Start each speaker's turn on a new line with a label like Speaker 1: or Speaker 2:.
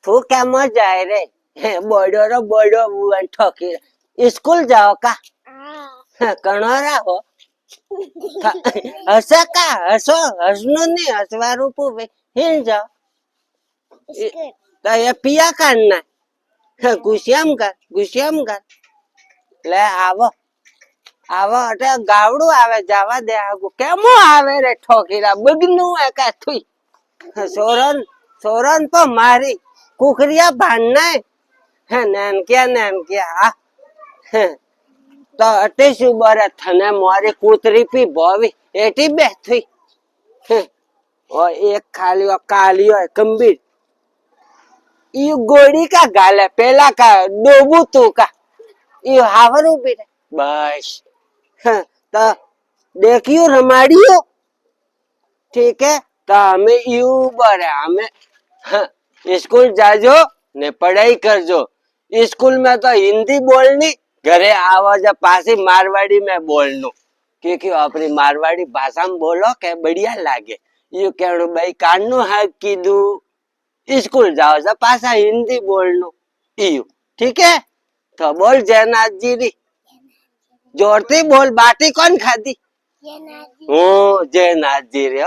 Speaker 1: તું કેમ જાય રે બોડો રો બોડો ઠોકી સ્કૂલ જાઓ કા કણો રાખો હસે કા હસો હસનું નહીં હસવારું પૂવે હિલ જાઓ તો એ પિયા કાઢ ના ગુસ્યામ કર લે આવો આવો એટલે ગાવડું આવે જવા દે આગુ કેમો આવે રે ઠોકીરા બગનું એકા થુઈ સોરન તો મારી કુકરિયા ભાંડનાય નાનક્યા તો અટે શું બરે થને મારી કૂતરી પી ભોવી એટી બે થઈ ઓ એક ખાલી કાલિયો કંબીર ઈ ગોળી કા ગાલે પેલા કા ડોબુ તું કા ઈ હાવરું પી બસ તો દેખ્યું રમાડ્યું ठीक है तो हमें यू बरे हमें स्कूल जाजो ने पढ़ाई करजो स्कूल में तो हिंदी बोलनी घरे आवाज पासी मारवाड़ी में बोलनो क्योंकि अपनी मारवाड़ी भाषा में बोलो के बढ़िया लागे यू कहणु भाई कानू हक कीधु स्कूल जाओ जा पासा हिंदी बोलनो यू ठीक है तो बोल जयनाथ जी री जोरती बोल बाटी कौन खादी जयनाथ जी रे